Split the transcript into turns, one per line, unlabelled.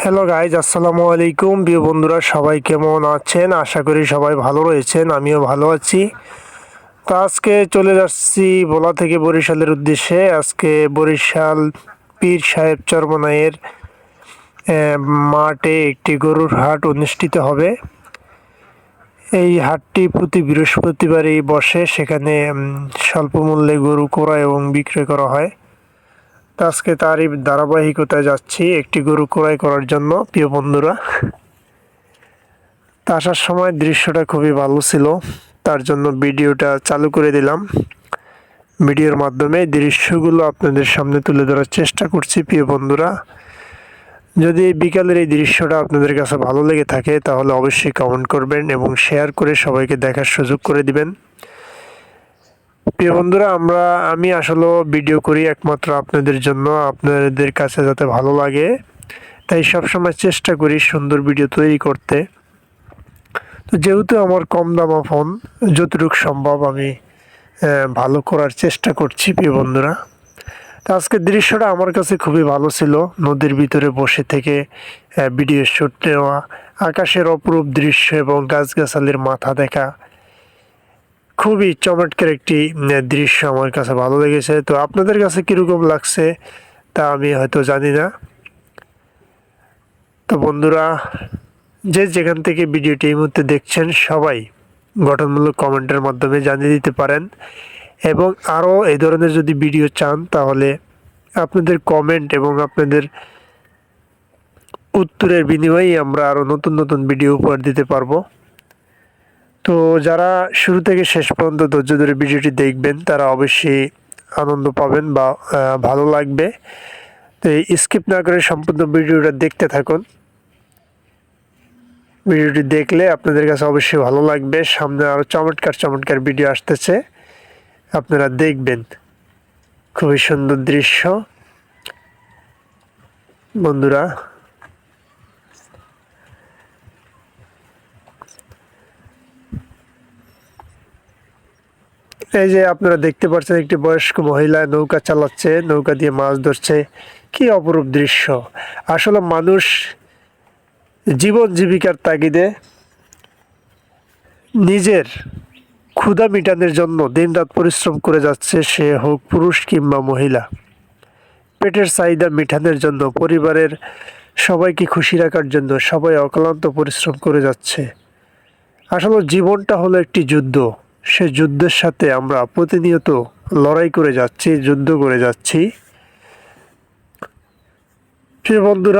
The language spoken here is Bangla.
হ্যালো গাইজ, আসসালামু আলাইকুম। প্রিয় বন্ধুরা, সবাই কেমন আছেন? আশা করি সবাই ভালো রয়েছেন, আমিও ভালো আছি। তো আজকে চলে যাচ্ছি ভোলা থেকে বরিশালের উদ্দেশ্যে। আজকে বরিশাল পীর সাহেব চরমনাইয়ের মাঠে একটি গরুর হাট অনুষ্ঠিত হবে। এই হাটটি প্রতি বৃহস্পতিবারই বসে। সেখানে স্বল্প মূল্যে গরু ক্রয় এবং বিক্রয় করা হয়। তো আজকে তারই ধারাবাহিকতায় যাচ্ছি একটি গরু ক্রয় করার জন্য। প্রিয় বন্ধুরা, তা আসার সময় দৃশ্যটা খুবই ভালো ছিল, তার জন্য ভিডিওটা চালু করে দিলাম। ভিডিওর মাধ্যমে দৃশ্যগুলো আপনাদের সামনে তুলে ধরার চেষ্টা করছি। প্রিয় বন্ধুরা, যদি এই বিকালের এই দৃশ্যটা আপনাদের কাছে ভালো লেগে থাকে তাহলে অবশ্যই কমেন্ট করবেন এবং শেয়ার করে সবাইকে দেখার সুযোগ করে দিবেন। প্রিয় বন্ধুরা, আমি আসলে ভিডিও করি একমাত্র আপনাদের জন্য, আপনাদের কাছে যাতে ভালো লাগে, তাই সবসময় চেষ্টা করি সুন্দর ভিডিও তৈরি করতে। তো যেহেতু আমার কম দামা ফোন, যতটুকু সম্ভব আমি ভালো করার চেষ্টা করছি। প্রিয় বন্ধুরা, তো আজকের দৃশ্যটা আমার কাছে খুবই ভালো ছিল। নদীর ভিতরে বসে থেকে ভিডিও শ্যুট নেওয়া, আকাশের অপরূপ দৃশ্য এবং গাছগাছালির মাথা দেখা, খুবই চমৎকার একটি দৃশ্য আমার কাছে ভালো লেগেছে। তো আপনাদের কাছে কীরকম লাগছে তা আমি হয়তো জানি না। তো বন্ধুরা, যে যেখান থেকে ভিডিওটি এই মুহূর্তে দেখছেন সবাই গঠনমূলক কমেন্টের মাধ্যমে জানিয়ে দিতে পারেন, এবং আরও এই ধরনের যদি ভিডিও চান তাহলে আপনাদের কমেন্ট এবং আপনাদের উত্তরের বিনিময়েই আমরা আরও নতুন নতুন ভিডিও উপহার দিতে পারবো। তো যারা শুরু থেকে শেষ পর্যন্ত ধৈর্য ধরে ভিডিওটি দেখবেন তারা অবশ্যই আনন্দ পাবেন বা ভালো লাগবে। তো স্কিপ না করে সম্পূর্ণ ভিডিওটা দেখতে থাকুন। ভিডিওটি দেখলে আপনাদের কাছে অবশ্যই ভালো লাগবে। সামনে আরও চমৎকার চমৎকার ভিডিও আসতেছে, আপনারা দেখবেন। খুবই সুন্দর দৃশ্য বন্ধুরা। এই যে আপনারা দেখতে পাচ্ছেন একটি বয়স্ক মহিলা নৌকা চালাচ্ছে, নৌকা দিয়ে মাছ ধরছে। কি অপরূপ দৃশ্য! আসলে মানুষ জীবন জীবিকার তাগিদে নিজের ক্ষুধা মিটানোর জন্য দিনরাত পরিশ্রম করে যাচ্ছে, সে হোক পুরুষ কিংবা মহিলা। পেটের চাহিদা মেটানোর জন্য, পরিবারের সবাইকে খুশি রাখার জন্য সবাই অক্লান্ত পরিশ্রম করে যাচ্ছে। আসলে জীবনটা হলো একটি যুদ্ধ। সে যুদ্ধের সাথে আমরা প্রতিনিয়ত লড়াই করে যাচ্ছি, যুদ্ধ করে যাচ্ছি। প্রিয় বন্ধুরা,